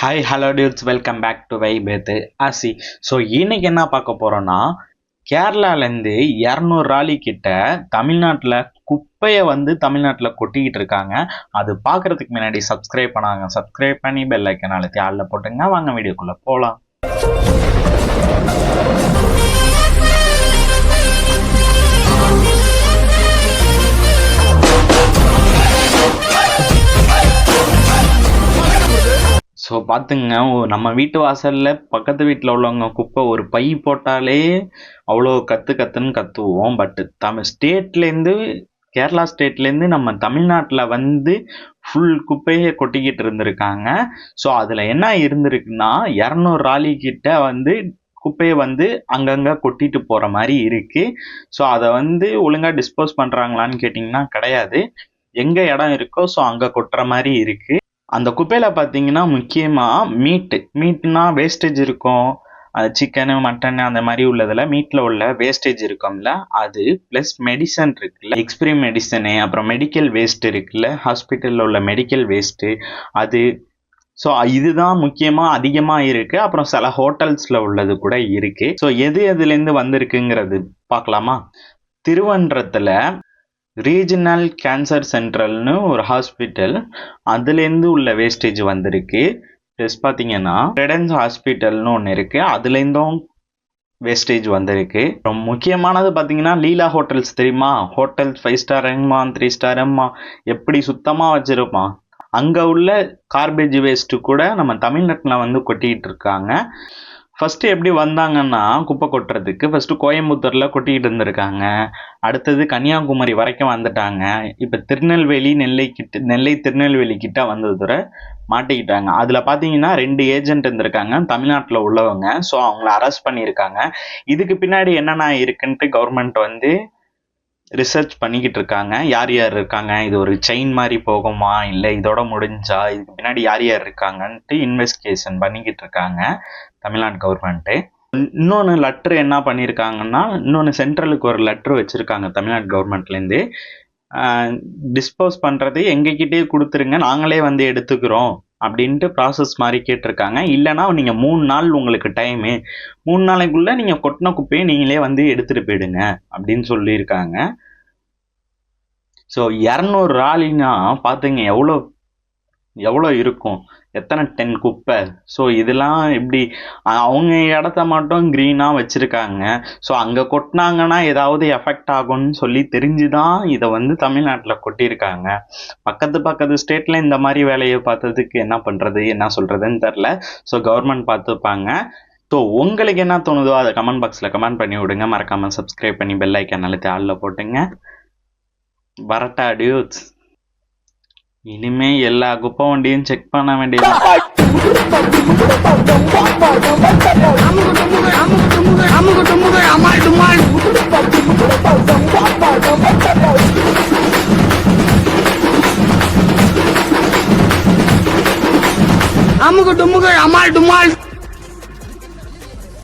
Hi hello dudes, welcome back to வைபேத் ஆசி. So இன்னைக்கு என்ன பார்க்க போகிறோன்னா, கேரளாலேருந்து 200 ராலி கிட்ட தமிழ்நாட்டில் குப்பையை தமிழ்நாட்டில் கொட்டிக்கிட்டு இருக்காங்க. அது பார்க்குறதுக்கு முன்னாடி சப்ஸ்கிரைப் பண்ணாங்க, சப்ஸ்கிரைப் பண்ணி பெல் ஐக்கன் அழுத்தி ஆளில் போட்டுங்க. வாங்க வீடியோக்குள்ளே போகலாம். ஸோ பார்த்துங்க, நம்ம வீட்டு வாசலில் பக்கத்து வீட்டில் உள்ளவங்க குப்பை ஒரு பை போட்டாலே அவ்வளோ கத்துன்னு கத்துவோம். பட் ஸ்டேட்லேருந்து கேரளா ஸ்டேட்லேருந்து நம்ம தமிழ்நாட்டில் ஃபுல் குப்பையை கொட்டிக்கிட்டு இருந்திருக்காங்க. ஸோ அதில் என்ன இருந்திருக்குன்னா, 200 ராலி கிட்ட குப்பையை அங்கங்கே கொட்டிட்டு போகிற மாதிரி இருக்குது. ஸோ அதை ஒழுங்காக டிஸ்போஸ் பண்ணுறாங்களான்னு கேட்டிங்கன்னா கிடையாது. எங்கே இடம் இருக்கோ ஸோ அங்கே கொட்டுற மாதிரி இருக்குது. அந்த குப்பையில் பார்த்தீங்கன்னா முக்கியமாக மீட்னா வேஸ்டேஜ் இருக்கும். சிக்கனு மட்டனு அந்த மாதிரி உள்ளதில் மீட்டில் உள்ள வேஸ்டேஜ் இருக்கும்ல, அது ப்ளஸ் மெடிசன் இருக்குல்ல, எக்ஸ்பிரி மெடிசனு, அப்புறம் மெடிக்கல் வேஸ்ட் இருக்குல்ல, ஹாஸ்பிட்டலில் உள்ள மெடிக்கல் வேஸ்ட்டு அது. ஸோ இதுதான் முக்கியமாக அதிகமாக இருக்குது. அப்புறம் சில ஹோட்டல்ஸில் உள்ளது கூட இருக்குது. ஸோ எதுலேருந்து வந்திருக்குங்கிறது பார்க்கலாமா? திருவன்றத்தில் ரீஜனல் கேன்சர் சென்ட்ரல்னு ஒரு ஹாஸ்பிட்டல், அதுலேருந்து உள்ள வேஸ்டேஜ் வந்திருக்கு. ப்ளஸ் பார்த்தீங்கன்னா ரெடன்ஸ் ஹாஸ்பிட்டல்னு ஒன்று இருக்குது, அதுலேருந்தும் வேஸ்டேஜ் வந்திருக்கு. ரொம்ப முக்கியமானது பார்த்தீங்கன்னா லீலா ஹோட்டல்ஸ் தெரியுமா? ஹோட்டல் 5 ஸ்டார் 3 ஸ்டார் எப்படி சுத்தமாக வச்சுருப்பான். அங்கே உள்ள கார்பேஜ் வேஸ்ட்டு கூட நம்ம தமிழ்நாட்டில் கொட்டிக்கிட்டு இருக்காங்க. ஃபஸ்ட்டு எப்படி வந்தாங்கன்னா குப்பை கொட்டுறதுக்கு ஃபஸ்ட்டு கோயம்புத்தூரில் கொட்டிக்கிட்டு இருந்திருக்காங்க. அடுத்தது கன்னியாகுமரி வரைக்கும் வந்துட்டாங்க. இப்போ திருநெல்வேலி நெல்லை திருநெல்வேலி கிட்ட வந்ததுற மாட்டிக்கிட்டாங்க. அதில் பார்த்தீங்கன்னா 2 ஏஜென்ட் இருந்திருக்காங்க தமிழ்நாட்டில் உள்ளவங்க. ஸோ அவங்கள அரெஸ்ட் பண்ணியிருக்காங்க. இதுக்கு பின்னாடி என்னென்ன இருக்குன்ட்டு கவர்மெண்ட் ரிசர்ச் பண்ணிக்கிட்டு இருக்காங்க. யார் யார் இருக்காங்க, இது ஒரு செயின் மாதிரி போகுமா, இல்லை இதோட முடிஞ்சா, இதுக்கு பின்னாடி யார் யார் இருக்காங்கன்ட்டு இன்வெஸ்டிகேஷன் பண்ணிக்கிட்டு இருக்காங்க தமிழ்நாடு கவர்மெண்ட்டு. இன்னொன்று லெட்ரு என்ன பண்ணியிருக்காங்கன்னா, இன்னொன்று சென்ட்ரலுக்கு ஒரு லெட்ரு வச்சுருக்காங்க தமிழ்நாடு கவர்மெண்ட்லேருந்து. டிஸ்போஸ் பண்ணுறது எங்ககிட்டே கொடுத்துருங்க, நாங்களே எடுத்துக்கிறோம் அப்படின்ட்டு ப்ராசஸ் மாதிரி கேட்டிருக்காங்க. இல்லைனா நீங்கள் 3 நாள் உங்களுக்கு டைமு, 3 நாளைக்குள்ளே நீங்கள் கொட்டின குப்பையை நீங்களே எடுத்துகிட்டு போயிடுங்க அப்படின்னு சொல்லியிருக்காங்க. ஸோ 200 ராலினா பார்த்துங்க எவ்வளோ இருக்கும், எத்தனை 10 குப்பை. ஸோ இதெல்லாம் எப்படி அவங்க இடத்த மட்டும் க்ரீனாக வச்சுருக்காங்க. ஸோ அங்கே கொட்டினாங்கன்னா ஏதாவது எஃபெக்ட் ஆகும்னு தெரிஞ்சு தான் இதை தமிழ்நாட்டில் கொட்டியிருக்காங்க. பக்கத்து ஸ்டேட்டில் இந்த மாதிரி வேலையை பார்த்ததுக்கு என்ன பண்ணுறது என்ன சொல்கிறதுன்னு தெரில. ஸோ கவர்மெண்ட் பார்த்துப்பாங்க. ஸோ உங்களுக்கு என்ன தோணுதோ அதை கமெண்ட் பாக்ஸில் கமெண்ட் பண்ணி விடுங்க. மறக்காமல் சப்ஸ்கிரைப் பண்ணி பெல் ஐக்கான் அழுத்தி ஆளில் போட்டுங்க. வரட்டா டியூட்ஸ், இனிமே எல்லா குப்பை வண்டியும் செக் பண்ண வேண்டியது. அமுகு டுமுகு அமால் டுமால்.